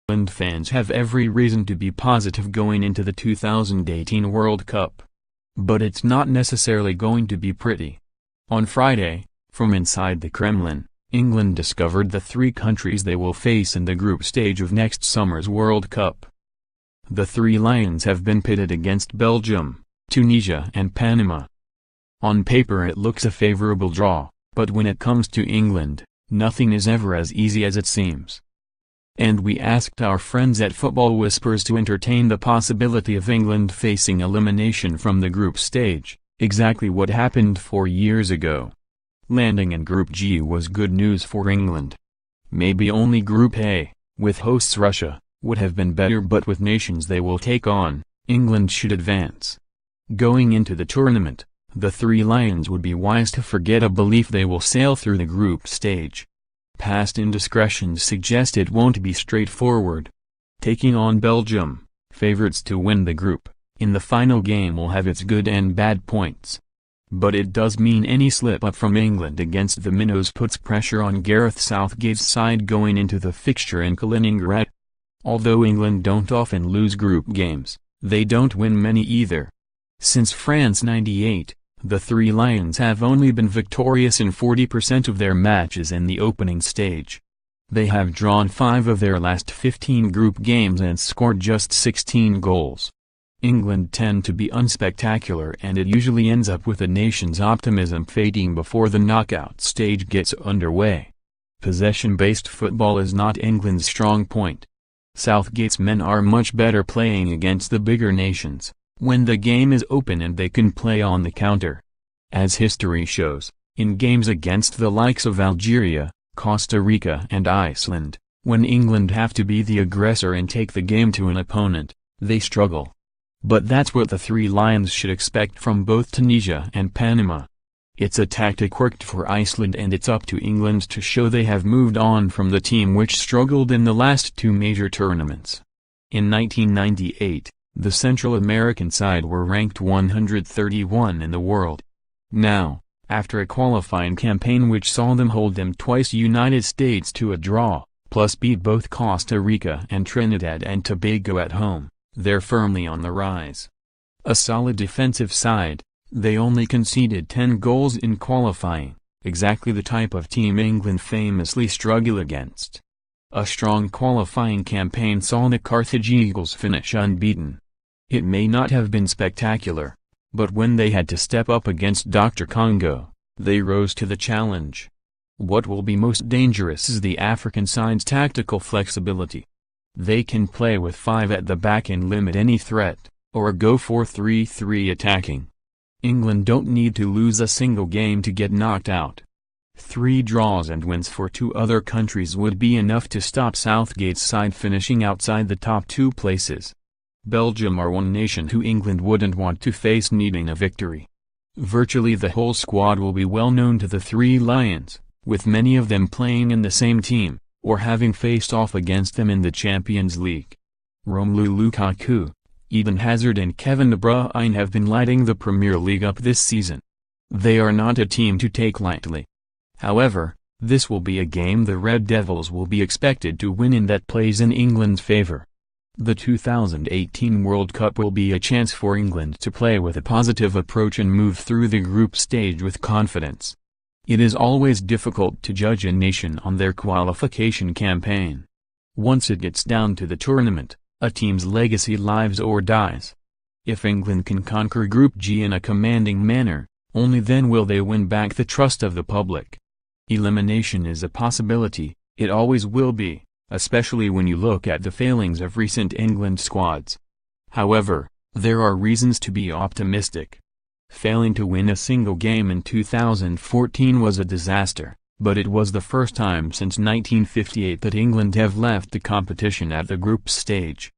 England fans have every reason to be positive going into the 2018 World Cup. But it's not necessarily going to be pretty. On Friday, from inside the Kremlin, England discovered the three countries they will face in the group stage of next summer's World Cup. The three Lions have been pitted against Belgium, Tunisia and Panama. On paper it looks a favourable draw, but when it comes to England, nothing is ever as easy as it seems. And we asked our friends at Football Whispers to entertain the possibility of England facing elimination from the group stage, exactly what happened 4 years ago. Landing in Group G was good news for England. Maybe only Group A, with hosts Russia, would have been better, but with nations they will take on, England should advance. Going into the tournament, the three Lions would be wise to forget a belief they will sail through the group stage. Past indiscretions suggest it won't be straightforward. Taking on Belgium, favorites to win the group, in the final game will have its good and bad points. But it does mean any slip-up from England against the Minnows puts pressure on Gareth Southgate's side going into the fixture in Kaliningrad. Although England don't often lose group games, they don't win many either. Since France '98, the three Lions have only been victorious in 40% of their matches in the opening stage. They have drawn 5 of their last 15 group games and scored just 16 goals. England tend to be unspectacular, and it usually ends up with the nation's optimism fading before the knockout stage gets underway. Possession-based football is not England's strong point. Southgate's men are much better playing against the bigger nations, when the game is open and they can play on the counter. As history shows, in games against the likes of Algeria, Costa Rica and Iceland, when England have to be the aggressor and take the game to an opponent, they struggle. But that's what the three Lions should expect from both Tunisia and Panama. It's a tactic worked for Iceland, and it's up to England to show they have moved on from the team which struggled in the last 2 major tournaments. In 1998, the Central American side were ranked 131 in the world. Now, after a qualifying campaign which saw them hold them twice United States to a draw, plus beat both Costa Rica and Trinidad and Tobago at home, they're firmly on the rise. A solid defensive side, they only conceded 10 goals in qualifying, exactly the type of team England famously struggle against. A strong qualifying campaign saw the Carthage Eagles finish unbeaten. It may not have been spectacular, but when they had to step up against Dr. Congo, they rose to the challenge. What will be most dangerous is the African side's tactical flexibility. They can play with 5 at the back and limit any threat, or go 4-3-3 attacking. England don't need to lose a single game to get knocked out. 3 draws and wins for 2 other countries would be enough to stop Southgate's side finishing outside the top 2 places. Belgium are one nation who England wouldn't want to face needing a victory. Virtually the whole squad will be well known to the three Lions, with many of them playing in the same team, or having faced off against them in the Champions League. Romelu Lukaku, Eden Hazard and Kevin De Bruyne have been lighting the Premier League up this season. They are not a team to take lightly. However, this will be a game the Red Devils will be expected to win, and that plays in England's favour. The 2018 World Cup will be a chance for England to play with a positive approach and move through the group stage with confidence. It is always difficult to judge a nation on their qualification campaign. Once it gets down to the tournament, a team's legacy lives or dies. If England can conquer Group G in a commanding manner, only then will they win back the trust of the public. Elimination is a possibility, it always will be, especially when you look at the failings of recent England squads. However, there are reasons to be optimistic. Failing to win a single game in 2014 was a disaster, but it was the first time since 1958 that England have left the competition at the group stage.